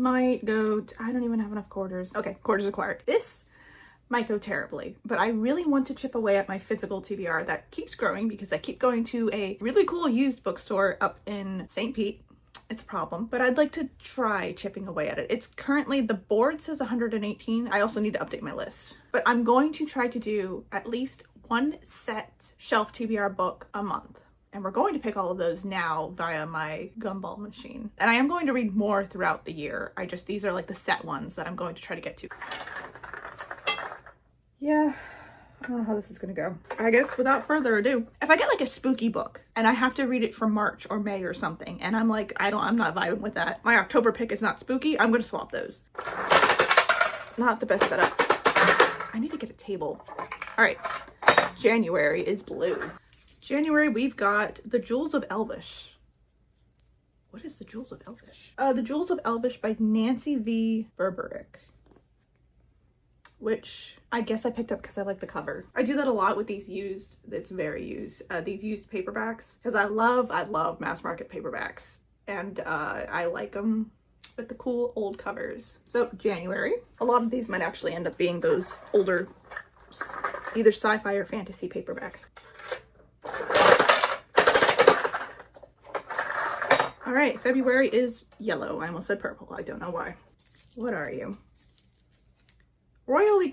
might go, I don't even have enough quarters. Okay, quarters acquired. This might go terribly, but I really want to chip away at my physical TBR that keeps growing because I keep going to a really cool used bookstore up in St. Pete. It's a problem, but I'd like to try chipping away at it. It's currently, the board says 118. I also need to update my list, but I'm going to try to do at least one set shelf TBR book a month. And we're going to pick all of those now via my gumball machine. And I am going to read more throughout the year. These are like the set ones that I'm going to try to get to. Yeah, I don't know how this is gonna go. I guess without further ado, if I get like a spooky book and I have to read it for March or May or something, and I'm like, I'm not vibing with that. My October pick is not spooky, I'm gonna swap those. Not the best setup. I need to get a table. All right, January is blue. January, we've got The Jewels of Elvish. What is The Jewels of Elvish? The Jewels of Elvish by Nancy V. Berberick, which I guess I picked up because I like the cover. I do that a lot with these used, it's very used, these used paperbacks, because I love mass market paperbacks, and I like them with the cool old covers. So January, a lot of these might actually end up being those older, either sci-fi or fantasy paperbacks. All right, February is yellow. I almost said purple. I don't know why. What are you? Royally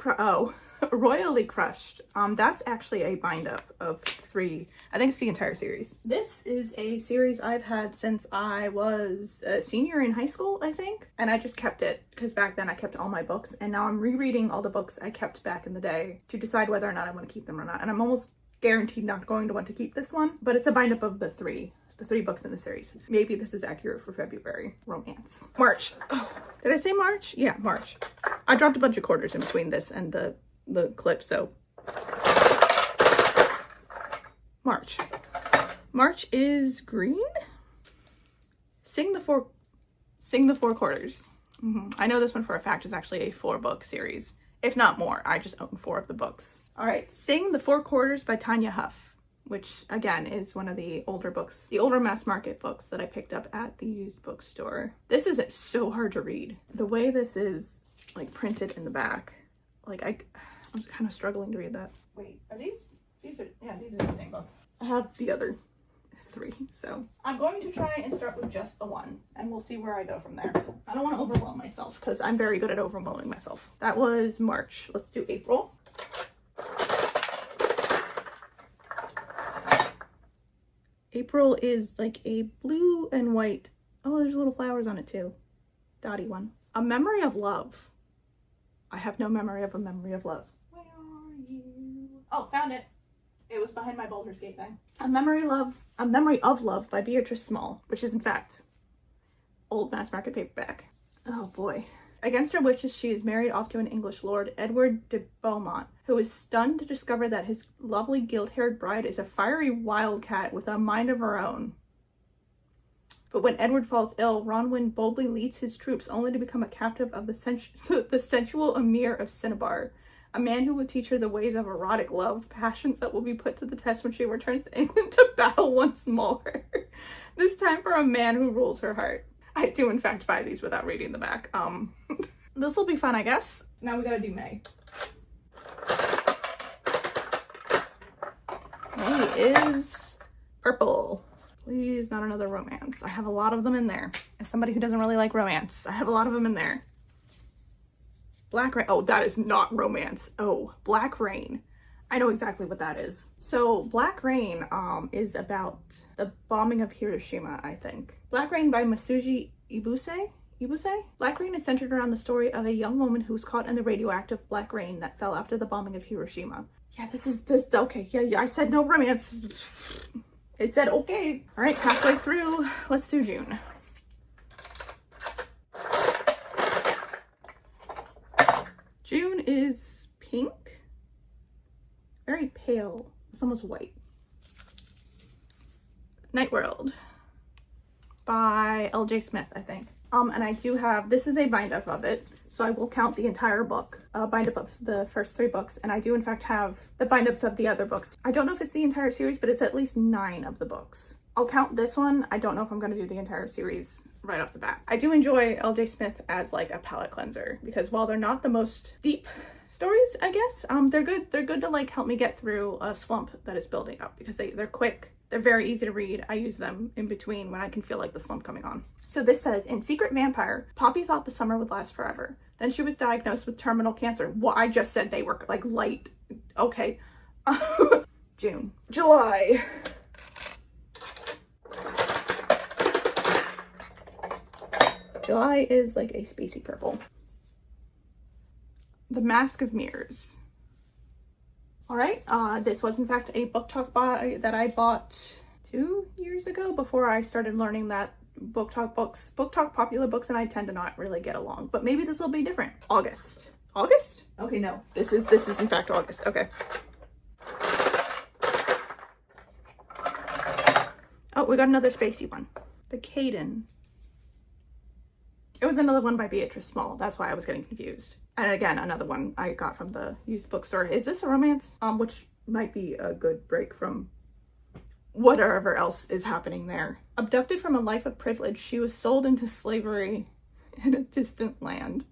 Crushed. That's actually a bind up of 3. I think it's the entire series. This is a series I've had since I was a senior in high school, I think. And I just kept it because back then I kept all my books, and now I'm rereading all the books I kept back in the day to decide whether or not I want to keep them or not. And I'm almost guaranteed not going to want to keep this one, but it's a bind up of the 3 books in the series. Maybe this is accurate for February. Romance. March. Oh, did I say March? Yeah, March. I dropped a bunch of quarters in between this and the clip, so. March. March is green? Sing the Four Quarters. I know this one for a fact is actually a 4-book series, if not more. I just own 4 of the books. All right, Sing the Four Quarters by Tanya Huff, which again is one of the older books, the older mass market books that I picked up at the used bookstore. This is so hard to read. The way this is like printed in the back, like I'm kind of struggling to read that. Wait, are these are the same book. I have the other 3, so I'm going to try and start with just the one, and we'll see where I go from there. I don't want to overwhelm myself because I'm very good at overwhelming myself. That was March. Let's do April. April is like a blue and white. Oh, there's little flowers on it too. Dotty one. A Memory of Love. I have no memory of A Memory of Love. Where are you? Oh, found it. It was behind my Baldur's Gate thing. A Memory of Love by Beatrice Small, which is in fact old mass market paperback. Oh boy. Against her wishes, she is married off to an English lord, Edward de Beaumont, who is stunned to discover that his lovely gilt-haired bride is a fiery wildcat with a mind of her own. But when Edward falls ill, Ronwin boldly leads his troops only to become a captive of the sensual Emir of Cinnabar, a man who will teach her the ways of erotic love, passions that will be put to the test when she returns to England to battle once more. This time for a man who rules her heart. I do in fact buy these without reading the back. This will be fun, I guess. Now we gotta do May. May is purple. Please, not another romance. I have a lot of them in there. As somebody who doesn't really like romance, I have a lot of them in there. Black Rain. Oh, that is not romance. Oh, Black Rain. I know exactly what that is. So Black Rain is about the bombing of Hiroshima, I think. Black Rain by Masuji Ibuse? Black Rain is centered around the story of a young woman who was caught in the radioactive black rain that fell after the bombing of Hiroshima. Yeah, okay, yeah, I said no romance. It said okay. All right, halfway through, let's do June. June is pink. Very pale. It's almost white. Night World by L.J. Smith, I think. And I do have, this is a bind up of it, so I will count the entire book, bind up of the first 3 books, and I do in fact have the bind ups of the other books. I don't know if it's the entire series, but it's at least 9 of the books. I'll count this one. I don't know if I'm going to do the entire series right off the bat. I do enjoy L.J. Smith as like a palate cleanser because while they're not the most deep stories, I guess, they're good. They're good to like help me get through a slump that is building up because they're quick. They're very easy to read. I use them in between when I can feel like the slump coming on. So this says, in Secret Vampire, Poppy thought the summer would last forever. Then she was diagnosed with terminal cancer. Well, I just said they were like light. Okay. June. July. July is like a spacey purple. The Mask of Mirrors. All right, this was in fact a book talk that I bought 2 years ago before I started learning that book talk popular books and I tend to not really get along, but maybe this will be different. August. August? Okay, no, this is in fact August. Okay. Oh, we got another spacey one. The Kadin. It was another one by Beatrice Small. That's why I was getting confused. And again, another one I got from the used bookstore. Is this a romance? Which might be a good break from whatever else is happening there. Abducted from a life of privilege, she was sold into slavery in a distant land.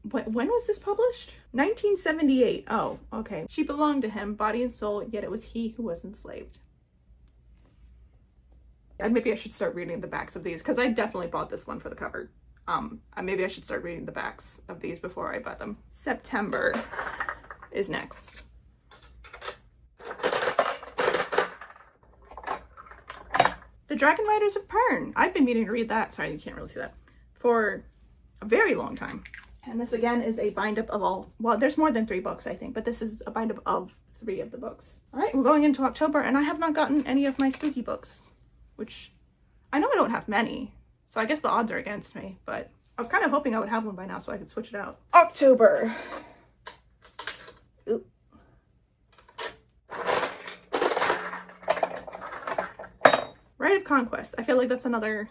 When was this published? 1978. Oh, okay. She belonged to him, body and soul, yet it was he who was enslaved. And maybe I should start reading the backs of these because I definitely bought this one for the cover. Maybe I should start reading the backs of these before I buy them. September is next. The Dragonriders of Pern. I've been meaning to read that. Sorry, you can't really see that. For a very long time. And this again is a bind-up of all, well, there's more than 3 books, I think, but this is a bind-up of 3 of the books. All right, we're going into October and I have not gotten any of my spooky books, which I know I don't have many. So I guess the odds are against me, but I was kind of hoping I would have one by now so I could switch it out. October. Ooh. Rite of Conquest. I feel like that's another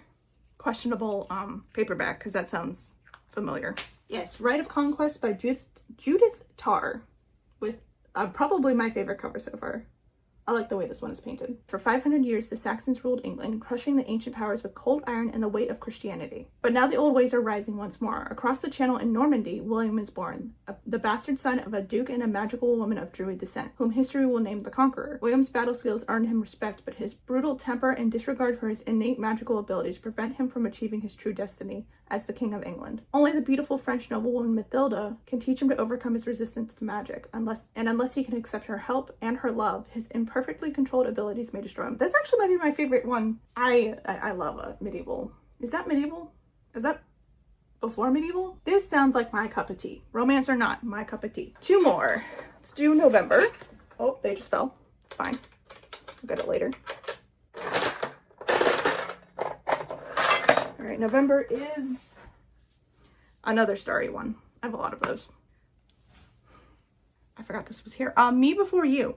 questionable paperback because that sounds familiar. Yes, Rite of Conquest by Judith Tarr with probably my favorite cover so far. I like the way this one is painted. For 500 years, the Saxons ruled England, crushing the ancient powers with cold iron and the weight of Christianity. But now the old ways are rising once more. Across the channel in Normandy, William is born, the bastard son of a duke and a magical woman of Druid descent, whom history will name the Conqueror. William's battle skills earned him respect, but his brutal temper and disregard for his innate magical abilities prevent him from achieving his true destiny as the King of England. Only the beautiful French noblewoman Mathilda can teach him to overcome his resistance to magic, unless he can accept her help and her love, his imperfectly controlled abilities may destroy him. This actually might be my favorite one. I love a medieval. Is that medieval? Is that before medieval? This sounds like my cup of tea. Romance or not, my cup of tea. 2 more. Let's do November. Oh, they just fell. It's fine. I'll get it later. All right, November is another starry one. I have a lot of those. I forgot this was here. Me Before You,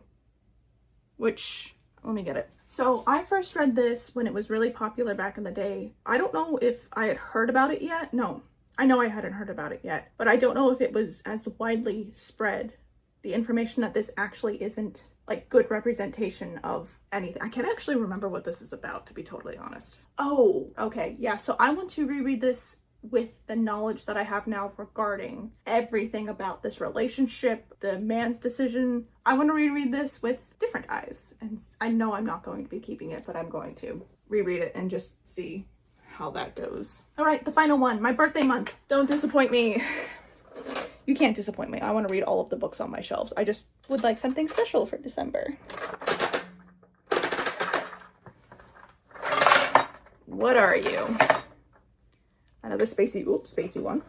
which, let me get it. So I first read this when it was really popular back in the day. I don't know if I had heard about it yet. No, I know I hadn't heard about it yet, but I don't know if it was as widely spread, the information that this actually isn't like good representation of anything. I can't actually remember what this is about, to be totally honest. Oh, okay, yeah, so I want to reread this with the knowledge that I have now regarding everything about this relationship, the man's decision. I want to reread this with different eyes. And I know I'm not going to be keeping it, but I'm going to reread it and just see how that goes. All right, the final one, my birthday month. Don't disappoint me. You can't disappoint me. I want to read all of the books on my shelves. I just would like something special for December. What are you? Another spacey one.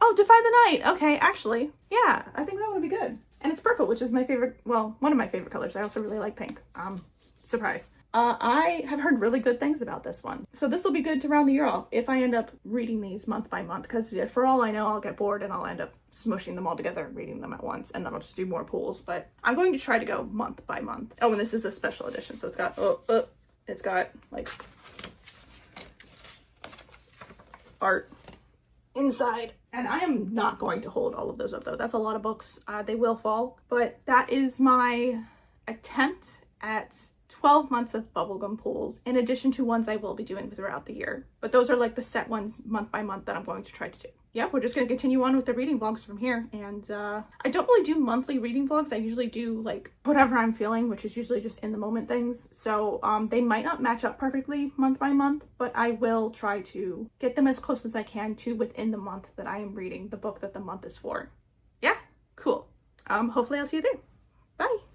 Oh, Defy the Night. Okay, actually, yeah, I think that would be good. And it's purple, which is my favorite, well, one of my favorite colors. I also really like pink. Surprise. I have heard really good things about this one. So this will be good to round the year off if I end up reading these month by month, because for all I know, I'll get bored and I'll end up smushing them all together and reading them at once, and then I'll just do more pulls. But I'm going to try to go month by month. Oh, and this is a special edition, so it's got like art inside. And I am not going to hold all of those up though. That's a lot of books. They will fall, but that is my attempt at 12 months of Bubblegum Pulls, in addition to ones I will be doing throughout the year. But those are like the set ones month by month that I'm going to try to do. Yeah, we're just going to continue on with the reading vlogs from here. And I don't really do monthly reading vlogs. I usually do like whatever I'm feeling, which is usually just in the moment things. So they might not match up perfectly month by month, but I will try to get them as close as I can to within the month that I am reading the book that the month is for. Yeah, cool. Hopefully I'll see you there. Bye.